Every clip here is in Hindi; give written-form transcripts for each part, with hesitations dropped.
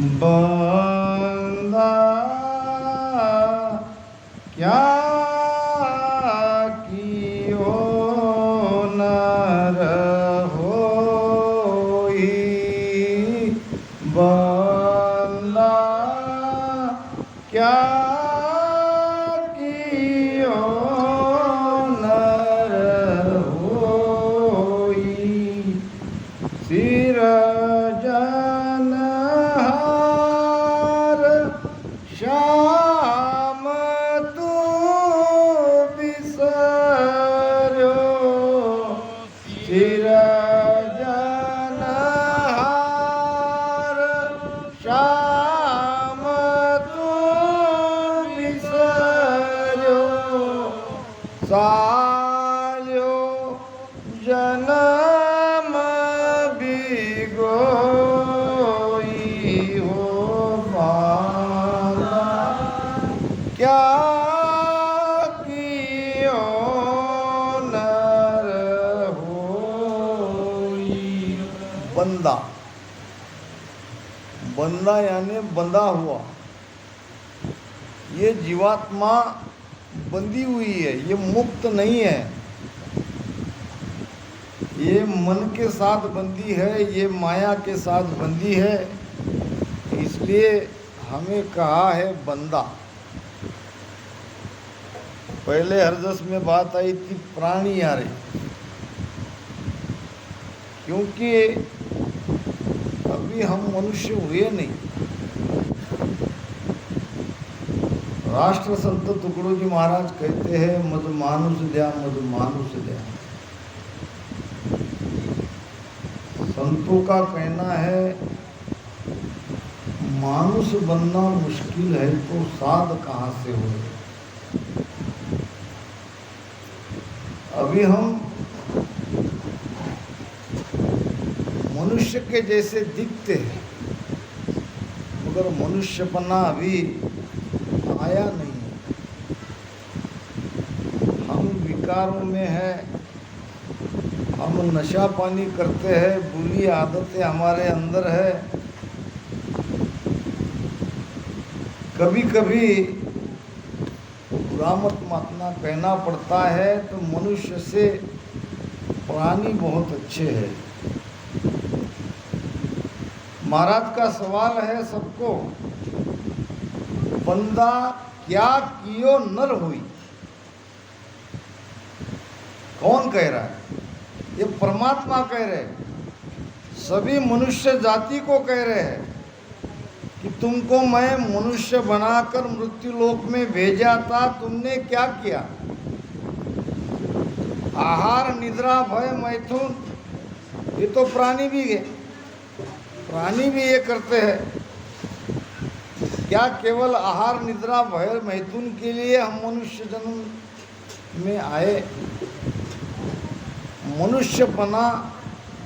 बंदा क्या कियो नर होई, बंदा क्या कियो नर होई, सिरजनहार श्याम तू बिसर्यो, सिरजनहार श्याम तू बिसर्यो, साल्यो जन्म बिगोई हो बाला, क्या कियो नर होई। बंदा, बंदा यानी बंधा हुआ। ये जीवात्मा बंधी हुई है, ये मुक्त नहीं है। ये मन के साथ बंधी है, ये माया के साथ बंधी है। इसलिए हमें कहा है बंदा। पहले हरजस में बात आई थी प्राणी आ रही, क्योंकि अभी हम मनुष्य हुए नहीं। राष्ट्र संत टुकड़ों जी महाराज कहते हैं मधु मानुष द्या, मधु मानुष द्या। संतों का कहना है मानुष बनना मुश्किल है तो साध कहाँ से हो। अभी हम मनुष्य के जैसे दिखते हैं, मगर मनुष्यपना अभी आया नहीं है। हम विकारों में हैं, हम नशा पानी करते हैं, बुरी आदतें हमारे अंदर है। कभी कभी बुरा मत मातना कहना पड़ता है तो मनुष्य से प्राणी बहुत अच्छे हैं। महाराज का सवाल है सबको, बंदा क्या कियो नर हुई। कौन कह रहा है? ये परमात्मा कह रहे हैं। सभी मनुष्य जाति को कह रहे हैं कि तुमको मैं मनुष्य बनाकर मृत्यु लोक में भेजा था, तुमने क्या किया? आहार निद्रा भय मैथुन, ये तो प्राणी भी है, प्राणी भी ये करते हैं। क्या केवल आहार निद्रा भय मैथुन के लिए हम मनुष्य जन्म में आए? मनुष्यपना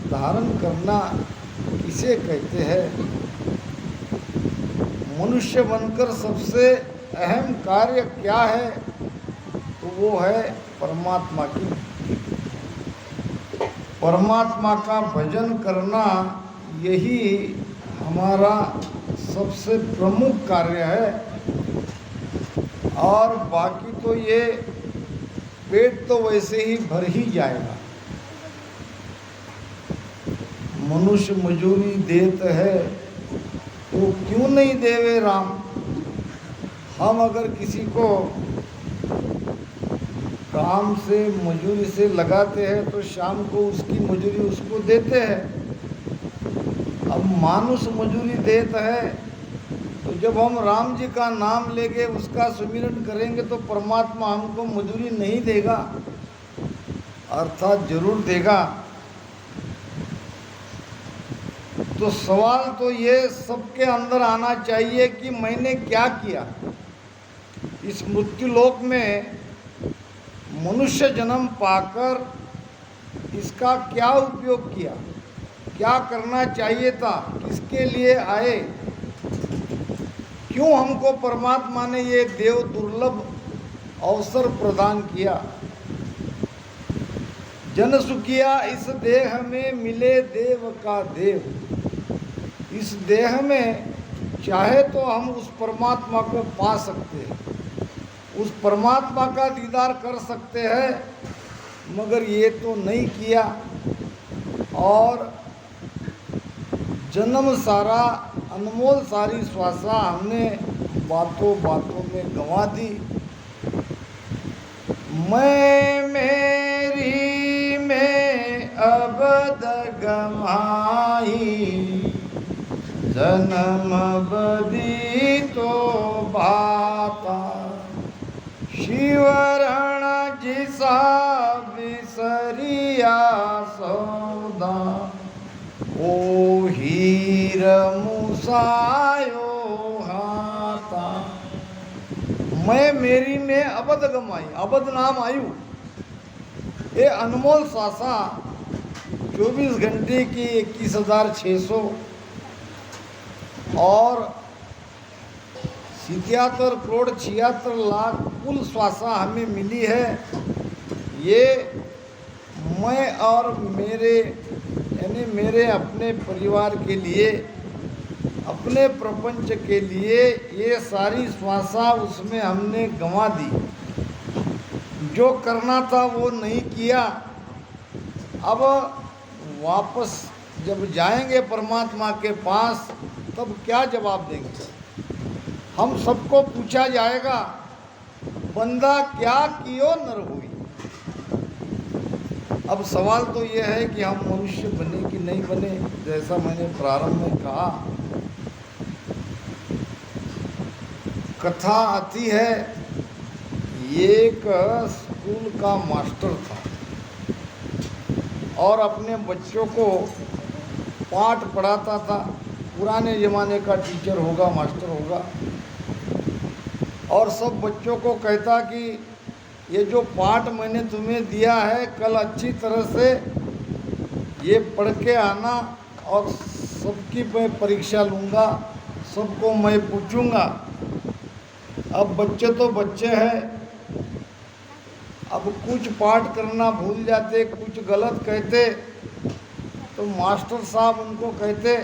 धारण करना किसे कहते हैं? मनुष्य बनकर सबसे अहम कार्य क्या है? तो वो है परमात्मा की, परमात्मा का भजन करना। यही हमारा सबसे प्रमुख कार्य है। और बाकी तो ये पेट तो वैसे ही भर ही जाएगा। मनुष्य मजूरी देते है तो क्यों नहीं देवे राम। हम अगर किसी को काम से मजूरी से लगाते हैं तो शाम को उसकी मजूरी उसको देते हैं। अब मानुष मजूरी देता है तो जब हम राम जी का नाम लेके उसका सुमिरन करेंगे तो परमात्मा हमको मजूरी नहीं देगा, अर्थात जरूर देगा। तो सवाल तो ये सबके अंदर आना चाहिए कि मैंने क्या किया इस मृत्यु लोक में, मनुष्य जन्म पाकर इसका क्या उपयोग किया, क्या करना चाहिए था, किसके लिए आए, क्यों हमको परमात्मा ने ये देव दुर्लभ अवसर प्रदान किया। जन सुखिया इस देह में मिले देव का देव। इस देह में चाहे तो हम उस परमात्मा को पा सकते हैं, उस परमात्मा का दीदार कर सकते हैं, मगर ये तो नहीं किया और जन्म सारा, अनमोल सारी श्वासा हमने बातों बातों में गंवा दी। मैं मेरी में अबद गमाई, जन्म बदी तो भाता, शिवरण जिसा बिसरिया सौदा, ओ हीर मुसायो हाथा। मैं मेरी में अबद गमाई, अबद नाम आयु, ये अनमोल श्वासा 24 घंटे की 21,600 और 77 करोड़ 76 लाख कुल श्वासा हमें मिली है। ये मैं और मेरे यानी मेरे अपने परिवार के लिए, अपने प्रपंच के लिए ये सारी श्वासा उसमें हमने गंवा दी। जो करना था वो नहीं किया। अब वापस जब जाएंगे परमात्मा के पास तब क्या जवाब देंगे? हम सबको पूछा जाएगा, बंदा क्या कियो नर हुई। अब सवाल तो ये है कि हम मनुष्य बने कि नहीं बने। जैसा मैंने प्रारंभ में कहा, कथा आती है, एक स्कूल का मास्टर था और अपने बच्चों को पाठ पढ़ाता था। पुराने ज़माने का टीचर होगा, मास्टर होगा, और सब बच्चों को कहता कि ये जो पाठ मैंने तुम्हें दिया है कल अच्छी तरह से ये पढ़ के आना और सबकी मैं परीक्षा लूँगा, सबको मैं पूछूंगा। अब बच्चे तो बच्चे हैं, अब कुछ पाठ करना भूल जाते, कुछ गलत कहते, तो मास्टर साहब उनको कहते,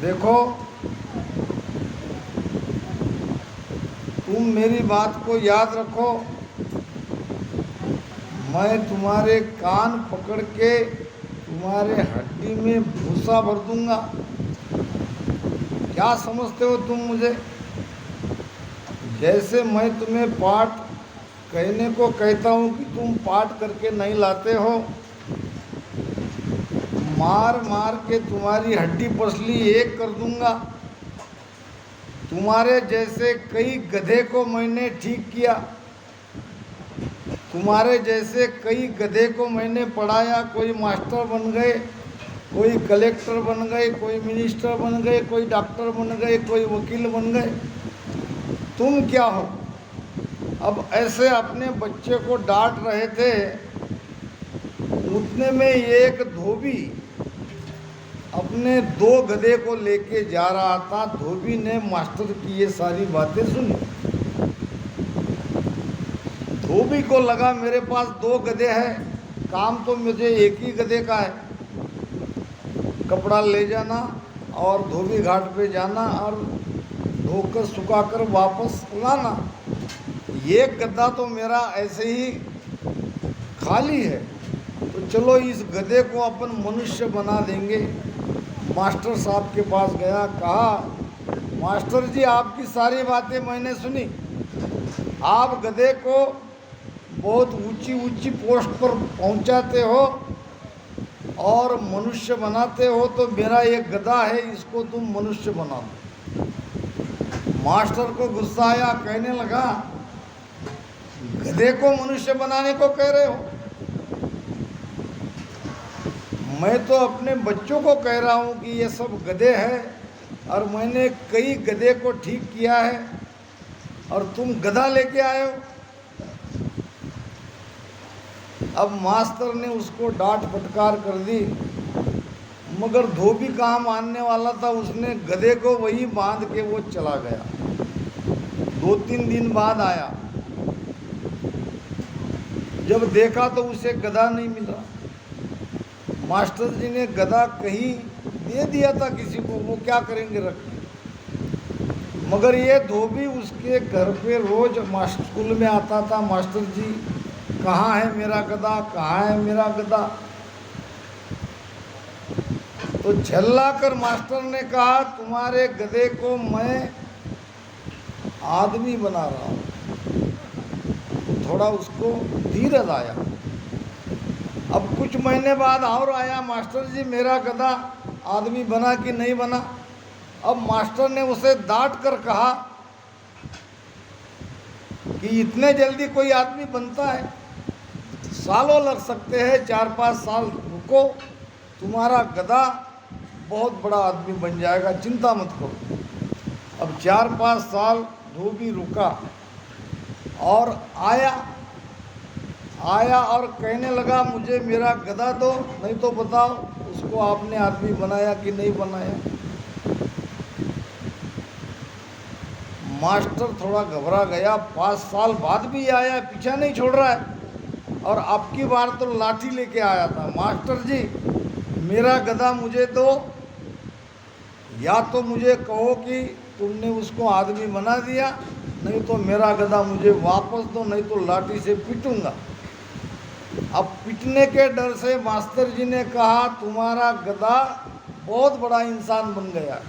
देखो तुम मेरी बात को याद रखो, मैं तुम्हारे कान पकड़ के तुम्हारे हड्डी में भूसा भर दूंगा। क्या समझते हो तुम मुझे? जैसे मैं तुम्हें पाठ कहने को कहता हूँ कि तुम पाठ करके नहीं लाते हो, मार मार के तुम्हारी हड्डी पसली एक कर दूंगा। तुम्हारे जैसे कई गधे को मैंने ठीक किया, तुम्हारे जैसे कई गधे को मैंने पढ़ाया, कोई मास्टर बन गए, कोई कलेक्टर बन गए, कोई मिनिस्टर बन गए, कोई डॉक्टर बन गए, कोई वकील बन गए। तुम क्या हो? अब ऐसे अपने बच्चे को डांट रहे थे। उतने में एक धोबी अपने 2 गधे को लेके जा रहा था। धोबी ने मास्टर की ये सारी बातें सुनी। धोबी को लगा मेरे पास 2 गधे हैं, काम तो मुझे एक ही गधे का है। कपड़ा ले जाना और धोबी घाट पे जाना और धोकर सुखाकर वापस लाना। ये गधा तो मेरा ऐसे ही खाली है, तो चलो इस गधे को अपन मनुष्य बना देंगे। मास्टर साहब के पास गया, कहा, मास्टर जी आपकी सारी बातें मैंने सुनी, आप गधे को बहुत ऊंची ऊंची पोस्ट पर पहुंचाते हो और मनुष्य बनाते हो, तो मेरा एक गधा है, इसको तुम मनुष्य बना दो। मास्टर को गुस्सा आया, कहने लगा, गधे को मनुष्य बनाने को कह रहे हो? मैं तो अपने बच्चों को कह रहा हूँ कि ये सब गधे हैं और मैंने कई गधे को ठीक किया है और तुम गधा लेके आए हो। अब मास्टर ने उसको डांट फटकार कर दी, मगर धोबी कहाँ मानने वाला था। उसने गधे को वही बांध के वो चला गया। 2-3 दिन बाद आया, जब देखा तो उसे गधा नहीं मिला। मास्टर जी ने गदा कहीं दे दिया था किसी को, वो क्या करेंगे रख के। मगर ये धोबी उसके घर पे रोज स्कूल में आता था, मास्टर जी कहाँ है मेरा गदा, कहाँ है मेरा गदा। तो झल्ला कर मास्टर ने कहा तुम्हारे गधे को मैं आदमी बना रहा हूँ। थोड़ा उसको धीरज आया। अब कुछ महीने बाद और आया, मास्टर जी मेरा गधा आदमी बना कि नहीं बना। अब मास्टर ने उसे डांट कर कहा कि इतने जल्दी कोई आदमी बनता है, सालों लग सकते हैं, 4-5 साल रुको, तुम्हारा गधा बहुत बड़ा आदमी बन जाएगा, चिंता मत करो। अब 4-5 साल धोबी रुका और आया और कहने लगा मुझे मेरा गधा दो, नहीं तो बताओ उसको आपने आदमी बनाया कि नहीं बनाया। मास्टर थोड़ा घबरा गया, 5 साल बाद भी आया, पीछा नहीं छोड़ रहा है, और अब की बार तो लाठी लेके आया था। मास्टर जी मेरा गधा मुझे दो, या तो मुझे कहो कि तुमने उसको आदमी बना दिया, नहीं तो मेरा गधा मुझे वापस दो, नहीं तो लाठी से पीटूंगा। अब पीटने के डर से मास्टर जी ने कहा तुम्हारा गधा बहुत बड़ा इंसान बन गया,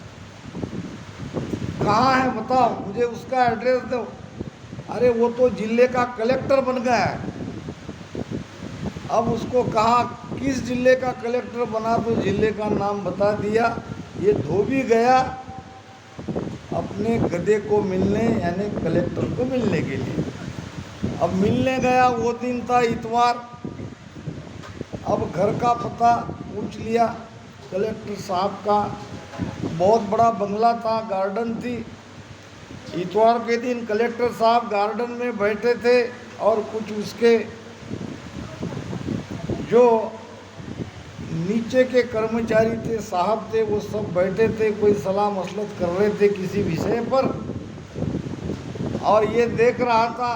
कहाँ है बताओ, मुझे उसका एड्रेस दो। अरे वो तो जिले का कलेक्टर बन गया है। अब उसको कहा किस जिले का कलेक्टर बना, तो जिले का नाम बता दिया। ये धोबी गया अपने गधे को मिलने, यानी कलेक्टर को मिलने के लिए। अब मिलने गया, वो दिन था इतवार। अब घर का पता पूछ लिया कलेक्टर साहब का, बहुत बड़ा बंगला था, गार्डन थी। इतवार के दिन कलेक्टर साहब गार्डन में बैठे थे और कुछ उसके जो नीचे के कर्मचारी थे, साहब थे, वो सब बैठे थे, कोई सलाह मसलत कर रहे थे किसी विषय पर। और ये देख रहा था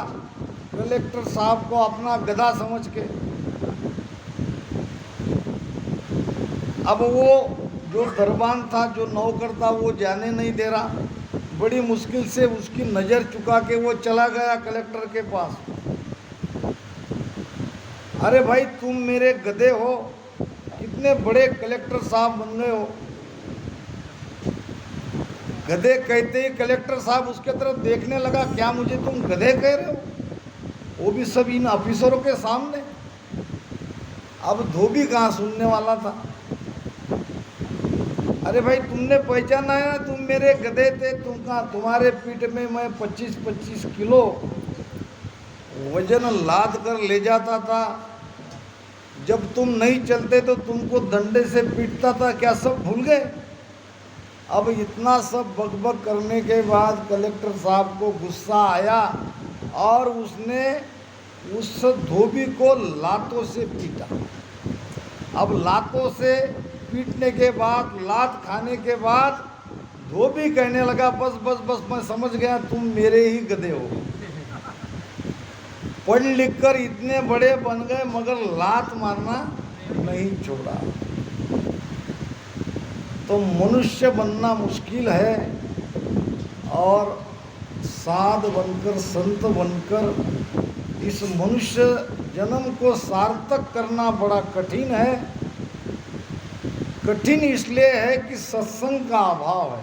कलेक्टर साहब को अपना गधा समझ के। अब वो जो दरबान था, जो नौकर था, वो जाने नहीं दे रहा। बड़ी मुश्किल से उसकी नज़र चुका के वो चला गया कलेक्टर के पास। अरे भाई तुम मेरे गधे हो, कितने बड़े कलेक्टर साहब बन गए हो। गधे कहते ही कलेक्टर साहब उसके तरफ देखने लगा, क्या मुझे तुम गधे कह रहे हो, वो भी सब इन ऑफिसरों के सामने। अब धोबी कहाँ सुनने वाला था। अरे भाई तुमने पहचाना है ना, तुम मेरे गधे थे, तुम कहाँ, तुम्हारे पीठ में मैं 25-25 किलो वजन लाद कर ले जाता था, जब तुम नहीं चलते तो तुमको डंडे से पीटता था, क्या सब भूल गए। अब इतना सब बकबक करने के बाद कलेक्टर साहब को गुस्सा आया और उसने उस धोबी को लातों से पीटा। अब लातों से पीटने के बाद, लात खाने के बाद धोबी कहने लगा बस बस बस, मैं समझ गया तुम मेरे ही गधे हो। पढ़ लिख कर इतने बड़े बन गए मगर लात मारना नहीं छोड़ा। तो मनुष्य बनना मुश्किल है और साध बनकर, संत बनकर इस मनुष्य जन्म को सार्थक करना बड़ा कठिन है। कठिन इसलिए है कि सत्संग का अभाव है,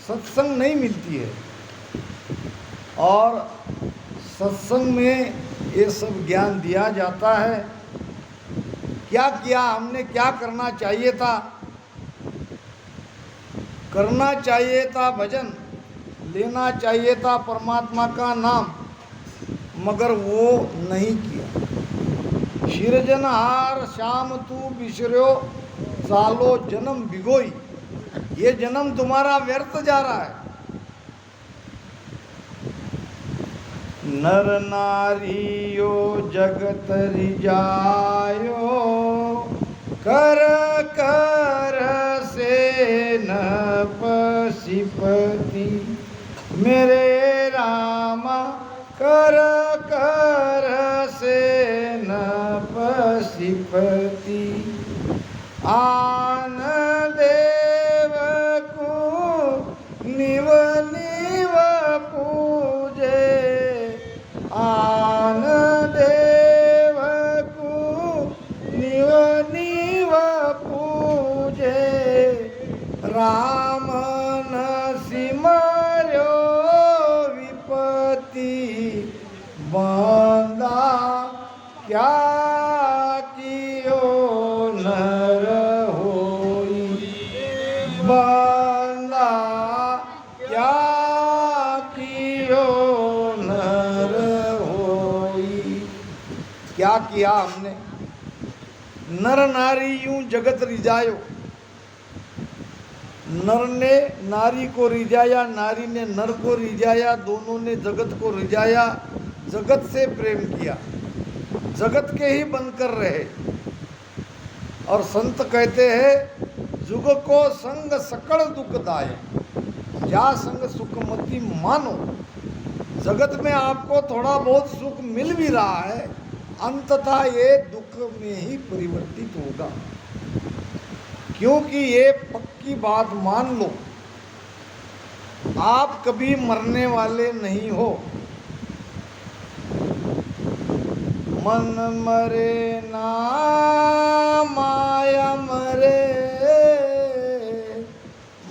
सत्संग नहीं मिलती है। और सत्संग में ये सब ज्ञान दिया जाता है। क्या किया हमने, क्या करना चाहिए था, करना चाहिए था भजन, लेना चाहिए था परमात्मा का नाम, मगर वो नहीं किया। शिरजनहार श्याम तू बिसर्यो, सालो जन्म बिगोई। ये जन्म तुम्हारा व्यर्थ जा रहा है। नर नारियो जगत रिजायो, कर कर से न पसिपति, मेरे रामा कर कर से न पसिपति। आन देव को निव निव पूजे, आन देव को निव निव पूजे, राम न सिमर्यो विपत्ति बंदा क्या कियो नर होई, बंदा क्या कियो नर होई। क्या किया हमने? नर नारी यूं जगत रिजायो। नर ने नारी को रिझाया, नारी ने नर को रिझाया, दोनों ने जगत को रिझाया, जगत से प्रेम किया, जगत के ही बनकर रहे। और संत कहते हैं जुग को संग सकल दुखदाय, जा संग सुखमति मानो। जगत में आपको थोड़ा बहुत सुख मिल भी रहा है, अंततः ये दुख में ही परिवर्तित होगा। क्योंकि ये पक्की बात मान लो, आप कभी मरने वाले नहीं हो। मन मरे ना माया मरे,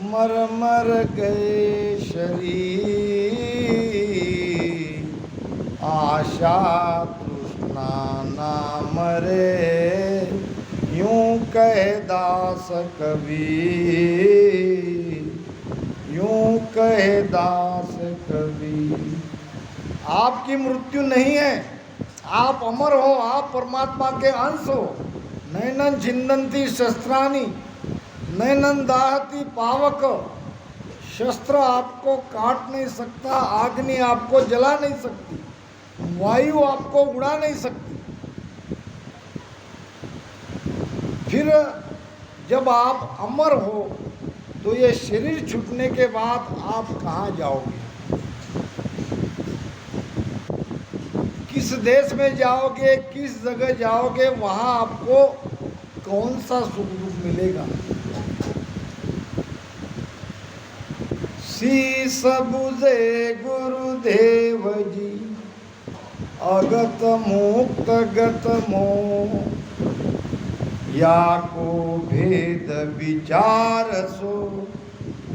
मर मर गए शरीर, आशा तृष्णा ना मरे, यूं कह दास कबीर, यूं कह दास कबीर। आपकी मृत्यु नहीं है, आप अमर हो, आप परमात्मा के अंश हो। नैनन छिन्दन्ति शस्त्राणि, नैनन दाहति पावक। शस्त्र आपको काट नहीं सकता, अग्नि आपको जला नहीं सकती, वायु आपको उड़ा नहीं सकती। फिर जब आप अमर हो तो ये शरीर छूटने के बाद आप कहाँ जाओगे? किस देश में जाओगे, किस जगह जाओगे, वहाँ आपको कौन सा सुख दुख मिलेगा? शीस बुझे गुरुदेव जी, अगत मुक्त गत मोह, या को भेद विचार सो,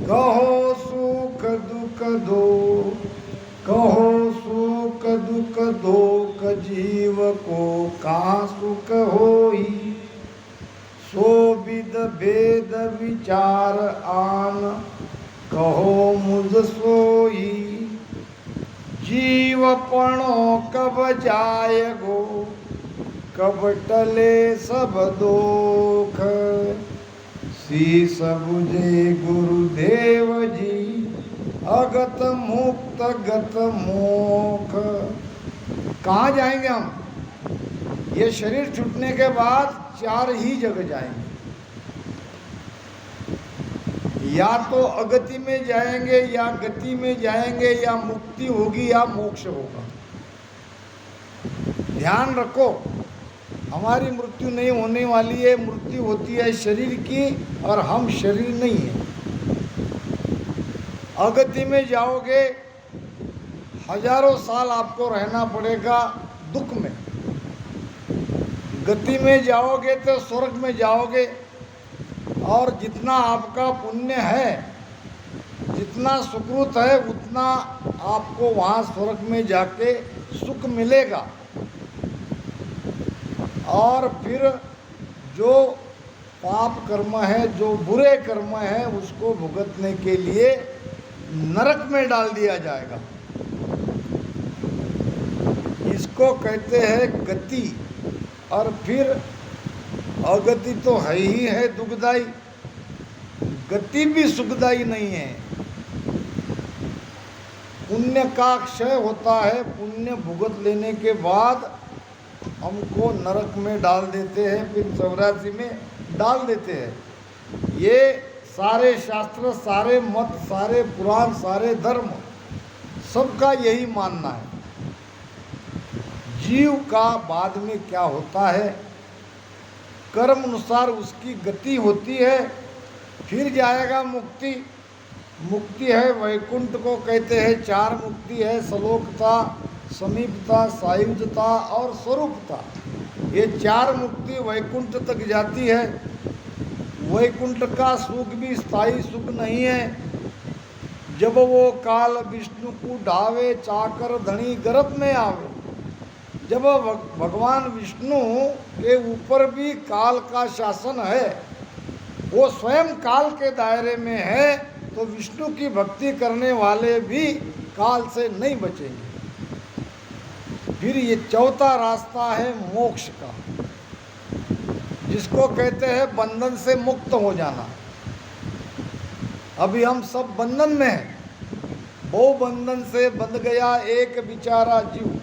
कहो सुख दुख दो, कहो सुख दुख दो, जीव को कहाँ सुख होई, सो विद भेद विचार आन, कहो मुझ सोई, जीवपणो कब जाएगो, कब टले सब दोख, शीस बुझे गुरुदेव जी, अगत मुक्त गत मोख। कहाँ जाएंगे हम? ये शरीर छूटने के बाद 4 ही जगह जाएंगे। या तो अगति में जाएंगे, या गति में जाएंगे, या मुक्ति होगी, या मोक्ष होगा। ध्यान रखो, हमारी मृत्यु नहीं होने वाली है, मृत्यु होती है शरीर की, और हम शरीर नहीं है। अगति में जाओगे, हजारों साल आपको रहना पड़ेगा दुख में। गति में जाओगे तो स्वर्ग में जाओगे, और जितना आपका पुण्य है, जितना सुकृत है, उतना आपको वहाँ स्वर्ग में जाके सुख मिलेगा। और फिर जो पाप कर्म है, जो बुरे कर्म है, उसको भुगतने के लिए नरक में डाल दिया जाएगा। इसको कहते हैं गति। और फिर अगति तो है ही है दुखदाई, गति भी सुखदाई नहीं है। पुण्य का क्षय होता है, पुण्य भुगत लेने के बाद हमको नरक में डाल देते हैं, फिर 84 में डाल देते हैं। ये सारे शास्त्र, सारे मत, सारे पुराण, सारे धर्म, सबका यही मानना है। जीव का बाद में क्या होता है कर्म अनुसार उसकी गति होती है, फिर जाएगा मुक्ति। मुक्ति है वैकुंठ को कहते हैं। 4 मुक्ति है, सलोकता, समीपता, सायुज्यता और स्वरूपता। ये 4 मुक्ति वैकुंठ तक जाती है। वैकुंठ का सुख भी स्थायी सुख नहीं है। जब वो काल विष्णु को ढावे, चाकर धनी गर्भ में आवे। जब भगवान विष्णु के ऊपर भी काल का शासन है, वो स्वयं काल के दायरे में है, तो विष्णु की भक्ति करने वाले भी काल से नहीं बचेंगे। फिर ये चौथा रास्ता है मोक्ष का, जिसको कहते हैं बंधन से मुक्त हो जाना। अभी हम सब बंधन में हैं। वो बंधन से बंध गया एक बेचारा जीव।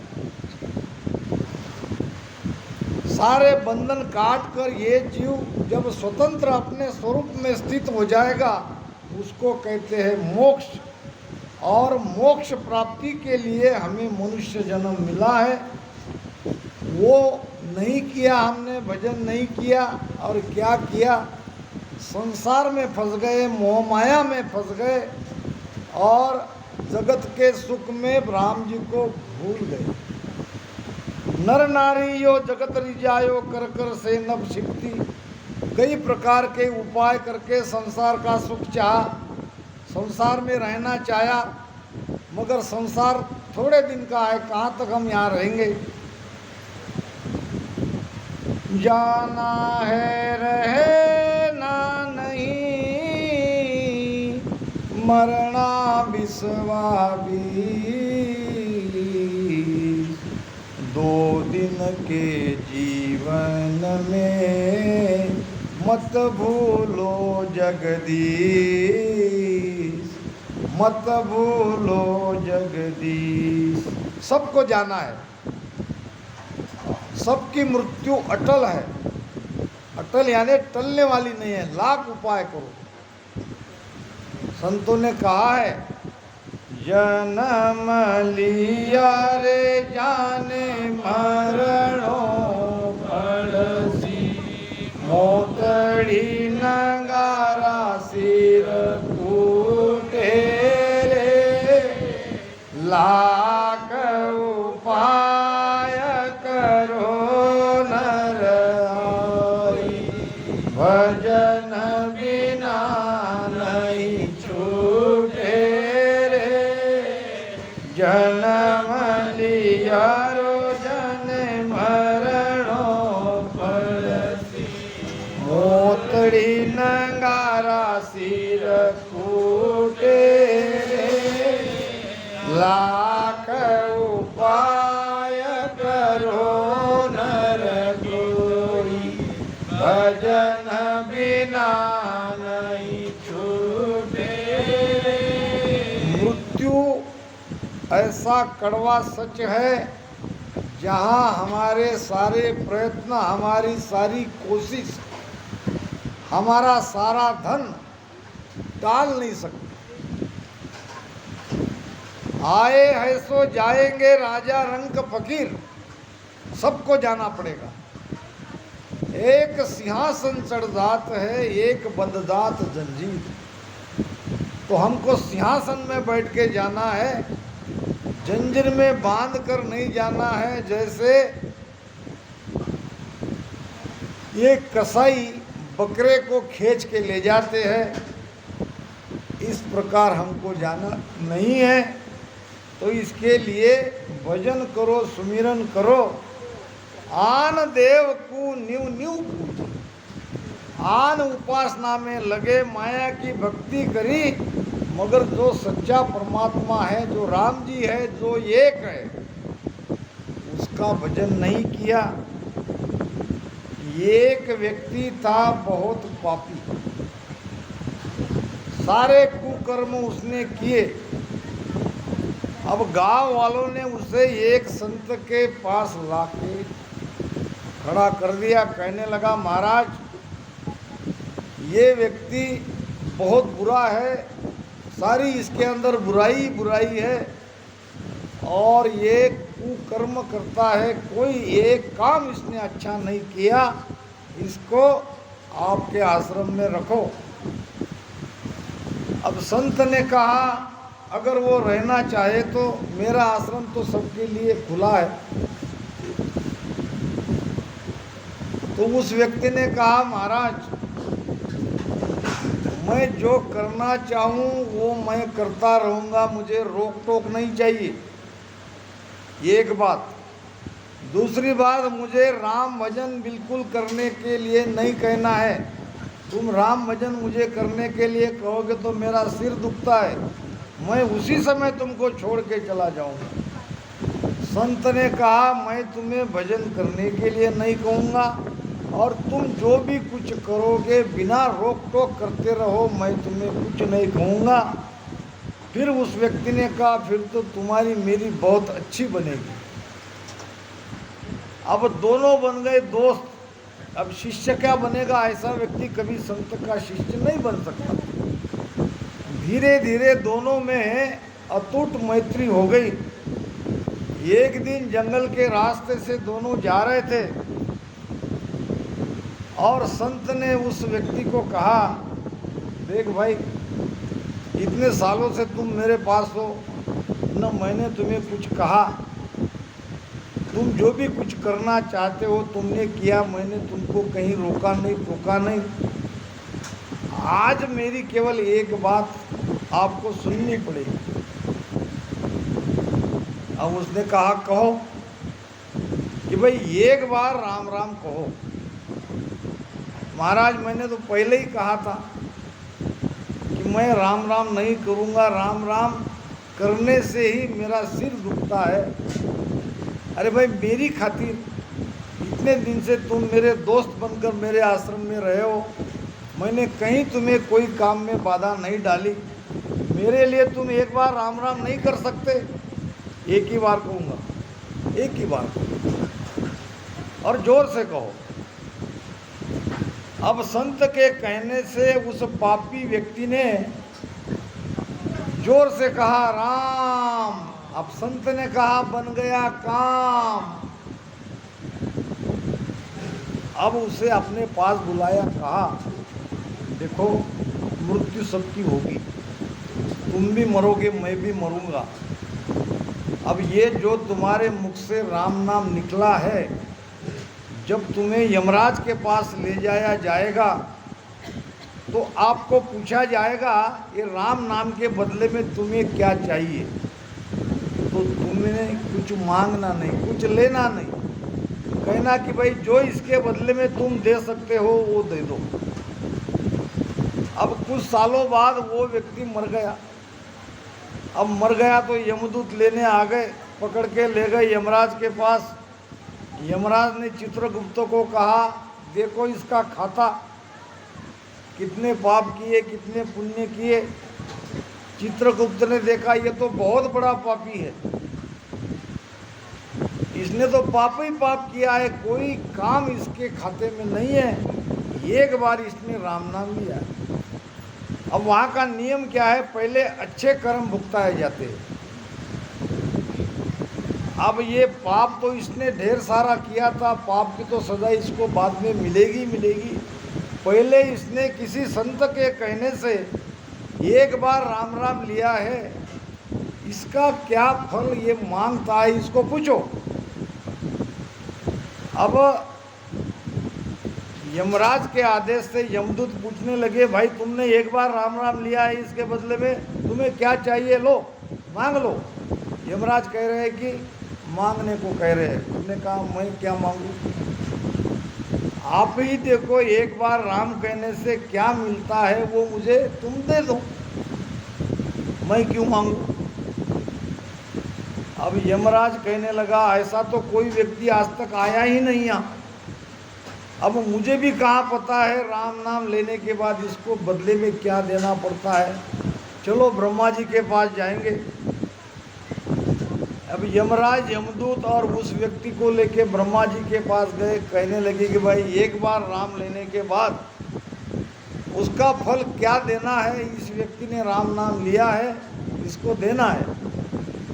सारे बंधन काट कर ये जीव जब स्वतंत्र अपने स्वरूप में स्थित हो जाएगा, उसको कहते हैं मोक्ष। और मोक्ष प्राप्ति के लिए हमें मनुष्य जन्म मिला है। वो नहीं किया, हमने भजन नहीं किया, और क्या किया, संसार में फंस गए, मोह माया में फंस गए, और जगत के सुख में राम जी को भूल गए। नर नारी यो जगत रिजायो, कर कर से नभ सिकती। कई प्रकार के उपाय करके संसार का सुख चाहा, संसार में रहना चाहा, मगर संसार थोड़े दिन का है, कहाँ तक हम यहाँ रहेंगे। जाना है रहना नहीं, मरना बिसवा भी। 2 दिन के जीवन में मत भूलो जगदीश, मत भूलो जगदीश। सबको जाना है, सबकी मृत्यु अटल है। अटल यानी टलने वाली नहीं है। लाख उपाय करो। संतों ने कहा है, जन्म लिया रे जाने मरणो पड़सी, मोतड़ी नगारा सिर कूटे रे। लाख उपाय करो नर आई, भजन बिना नहीं छूटे रे। जन्म लिया रो जन मरणो पड़सी, मोतड़ी नगारा सिर कूटे रे। लाख उपाय करो नर कोई, भजन बिना नहीं छूटे। मृत्यु ऐसा कड़वा सच है, जहाँ हमारे सारे प्रयत्न, हमारी सारी कोशिश, हमारा सारा धन डाल नहीं सकते। आए है सो जाएंगे, राजा रंक फकीर, सबको जाना पड़ेगा। एक सिंहासन चढ़दात है, एक बंधदात जंजीर। तो हमको सिंहासन में बैठ के जाना है, जंजीर में बांध कर नहीं जाना है। जैसे ये कसाई बकरे को खींच के ले जाते हैं, इस प्रकार हमको जाना नहीं है। तो इसके लिए भजन करो, सुमिरन करो। आन देव को न्यू न्यू पूजो, आन उपासना में लगे, माया की भक्ति करी, मगर जो सच्चा परमात्मा है, जो राम जी है, जो एक है, उसका भजन नहीं किया। एक व्यक्ति था बहुत पापी, सारे कुकर्म उसने किए। अब गांव वालों ने उसे एक संत के पास लाके खड़ा कर दिया। कहने लगा, महाराज ये व्यक्ति बहुत बुरा है, सारी इसके अंदर बुराई बुराई है, और ये कुकर्म करता है, कोई एक काम इसने अच्छा नहीं किया, इसको आपके आश्रम में रखो। अब संत ने कहा अगर वो रहना चाहे तो मेरा आश्रम तो सबके लिए खुला है। तो उस व्यक्ति ने कहा महाराज मैं जो करना चाहूँ वो मैं करता रहूँगा, मुझे रोक टोक नहीं चाहिए, एक बात। दूसरी बात, मुझे राम भजन बिल्कुल करने के लिए नहीं कहना है। तुम राम भजन मुझे करने के लिए कहोगे तो मेरा सिर दुखता है, मैं उसी समय तुमको छोड़ के चला जाऊंगा। संत ने कहा मैं तुम्हें भजन करने के लिए नहीं कहूँगा और तुम जो भी कुछ करोगे बिना रोक टोक करते रहो, मैं तुम्हें कुछ नहीं कहूँगा। फिर उस व्यक्ति ने कहा फिर तो तुम्हारी मेरी बहुत अच्छी बनेगी। अब दोनों बन गए दोस्त। अब शिष्य क्या बनेगा? ऐसा व्यक्ति कभी संत का शिष्य नहीं बन सकता। धीरे धीरे दोनों में अटूट मैत्री हो गई। एक दिन जंगल के रास्ते से दोनों जा रहे थे और संत ने उस व्यक्ति को कहा देख भाई, इतने सालों से तुम मेरे पास हो न, मैंने तुम्हें कुछ कहा, तुम जो भी कुछ करना चाहते हो तुमने किया, मैंने तुमको कहीं रोका नहीं टोका नहीं। आज मेरी केवल एक बात आपको सुननी पड़ेगी। अब उसने कहा कहो। कि भाई एक बार राम राम कहो। महाराज मैंने तो पहले ही कहा था कि मैं राम राम नहीं करूँगा, राम राम करने से ही मेरा सिर दुखता है। अरे भाई मेरी खातिर इतने दिन से तुम मेरे दोस्त बनकर मेरे आश्रम में रहे हो, मैंने कहीं तुम्हें कोई काम में बाधा नहीं डाली, मेरे लिए तुम एक बार राम राम नहीं कर सकते? एक ही बार कहूँगा, एक ही बार और जोर से कहो। अब संत के कहने से उस पापी व्यक्ति ने जोर से कहा राम। अब संत ने कहा बन गया काम। अब उसे अपने पास बुलाया, कहा देखो मृत्यु सबकी होगी, तुम भी मरोगे मैं भी मरूंगा। अब ये जो तुम्हारे मुख से राम नाम निकला है, जब तुम्हें यमराज के पास ले जाया जाएगा तो आपको पूछा जाएगा ये राम नाम के बदले में तुम्हें क्या चाहिए। तो तुम्हें कुछ मांगना नहीं, कुछ लेना नहीं, कहना कि भाई जो इसके बदले में तुम दे सकते हो वो दे दो। अब कुछ सालों बाद वो व्यक्ति मर गया। अब मर गया तो यमदूत लेने आ गए, पकड़ के ले गए यमराज के पास। यमराज ने चित्रगुप्त को कहा देखो इसका खाता, कितने पाप किए कितने पुण्य किए। चित्रगुप्त ने देखा ये तो बहुत बड़ा पापी है, इसने तो पाप ही पाप किया है, कोई काम इसके खाते में नहीं है। एक बार इसने राम नाम लिया। अब वहाँ का नियम क्या है, पहले अच्छे कर्म भुगताए जाते हैं। अब ये पाप तो इसने ढेर सारा किया था, पाप की तो सजा इसको बाद में मिलेगी मिलेगी। पहले इसने किसी संत के कहने से एक बार राम राम लिया है, इसका क्या फल ये मांगता है, इसको पूछो। अब यमराज के आदेश से यमदूत पूछने लगे भाई तुमने एक बार राम राम लिया है, इसके बदले में तुम्हें क्या चाहिए, लो मांग लो। यमराज कह रहे हैं कि मांगने को कह रहे हैं। तुमने कहा मैं क्या मांगू, आप ही देखो एक बार राम कहने से क्या मिलता है वो मुझे तुम दे दो, मैं क्यों मांगू। अब यमराज कहने लगा ऐसा तो कोई व्यक्ति आज तक आया ही नहीं यहाँ, अब मुझे भी कहाँ पता है राम नाम लेने के बाद इसको बदले में क्या देना पड़ता है, चलो ब्रह्मा जी के पास जाएंगे। अब यमराज यमदूत और उस व्यक्ति को लेके ब्रह्मा जी के पास गए, कहने लगे कि भाई एक बार राम लेने के बाद उसका फल क्या देना है, इस व्यक्ति ने राम नाम लिया है इसको देना है।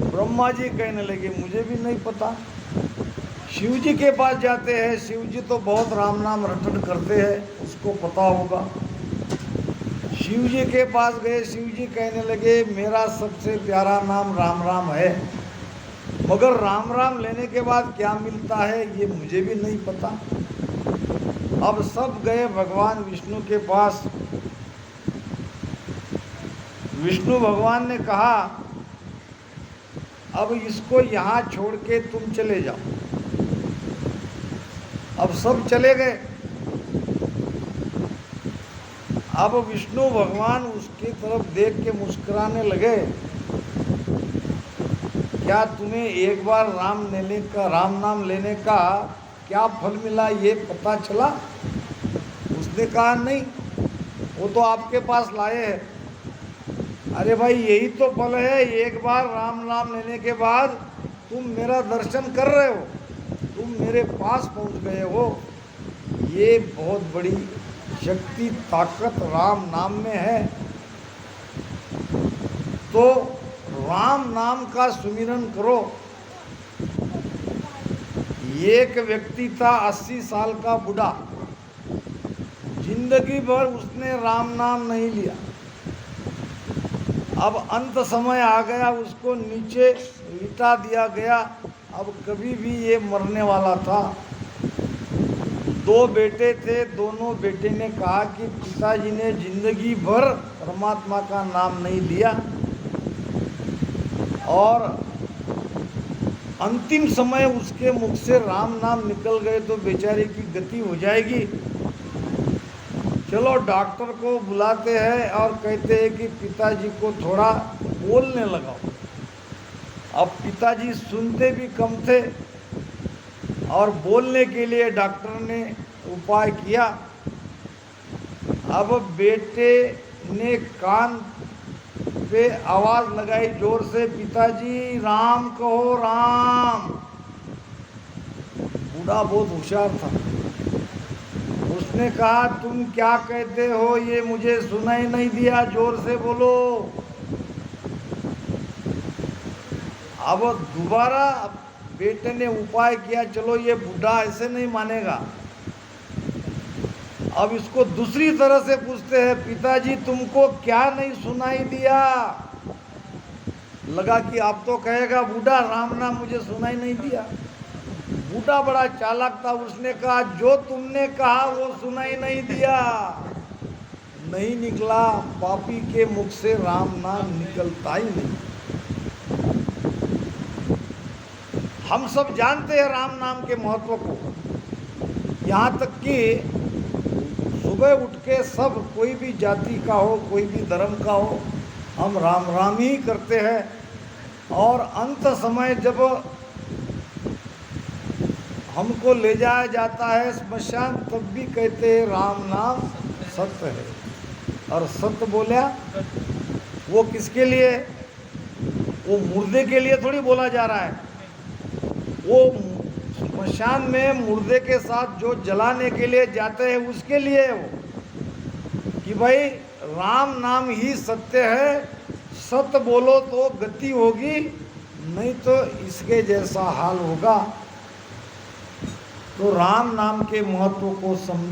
ब्रह्मा जी कहने लगे मुझे भी नहीं पता। शिव जी के पास जाते हैं। शिव जी तो बहुत राम नाम रटन करते हैं, उसको पता होगा। शिव जी के पास गए, शिव जी कहने लगे मेरा सबसे प्यारा नाम राम राम है, मगर राम राम लेने के बाद क्या मिलता है ये मुझे भी नहीं पता। अब सब गए भगवान विष्णु के पास। विष्णु भगवान ने कहा अब इसको यहाँ छोड़ के तुम चले जाओ। अब सब चले गए। अब विष्णु भगवान उसके तरफ देख के मुस्कुराने लगे, क्या तुम्हें एक बार राम नाम लेने का क्या फल मिला ये पता चला? उसने कहा नहीं, वो तो आपके पास लाए हैं। अरे भाई यही तो फल है, एक बार राम नाम लेने के बाद तुम मेरा दर्शन कर रहे हो, तुम मेरे पास पहुंच गए हो। ये बहुत बड़ी शक्ति ताकत राम नाम में है। तो राम नाम का सुमिरन करो। एक व्यक्ति था 80 साल का बूढ़ा, जिंदगी भर उसने राम नाम नहीं लिया। अब अंत समय आ गया, उसको नीचे लिटा दिया गया। अब कभी भी ये मरने वाला था। 2 बेटे थे, दोनों बेटे ने कहा कि पिताजी ने जिंदगी भर परमात्मा का नाम नहीं लिया और अंतिम समय उसके मुख से राम नाम निकल गए तो बेचारे की गति हो जाएगी। चलो डॉक्टर को बुलाते हैं और कहते हैं कि पिताजी को थोड़ा बोलने लगाओ। अब पिताजी सुनते भी कम थे और बोलने के लिए डॉक्टर ने उपाय किया। अब बेटे ने कान पे आवाज लगाई जोर से, पिताजी राम कहो राम। बूढ़ा बहुत होशियार था, उसने कहा तुम क्या कहते हो ये मुझे सुनाई नहीं दिया, जोर से बोलो। अब दोबारा बेटे ने उपाय किया, चलो ये बूढ़ा ऐसे नहीं मानेगा। अब इसको दूसरी तरह से पूछते हैं, पिताजी तुमको क्या नहीं सुनाई दिया? लगा कि आप तो कहेगा बूढ़ा राम नाम मुझे सुनाई नहीं दिया। बूढ़ा बड़ा चालाक था, उसने कहा जो तुमने कहा वो सुनाई नहीं दिया। नहीं निकला, पापी के मुख से राम नाम निकलता ही नहीं। हम सब जानते हैं राम नाम के महत्व को, यहाँ तक कि सुबह उठ के सब कोई भी जाति का हो, कोई भी धर्म का हो, हम राम राम ही करते हैं। और अंत समय जब हमको ले जाया जाता है स्मशान, तब भी कहते हैं राम नाम सत्य है। और सत्य बोला वो किसके लिए? वो मुर्दे के लिए थोड़ी बोला जा रहा है। वो स्मशान में मुर्दे के साथ जो जलाने के लिए जाते हैं उसके लिए है वो, कि भाई राम नाम ही सत्य है, सत्य बोलो तो गति होगी, नहीं तो इसके जैसा हाल होगा। तो राम नाम के महत्व को समझो।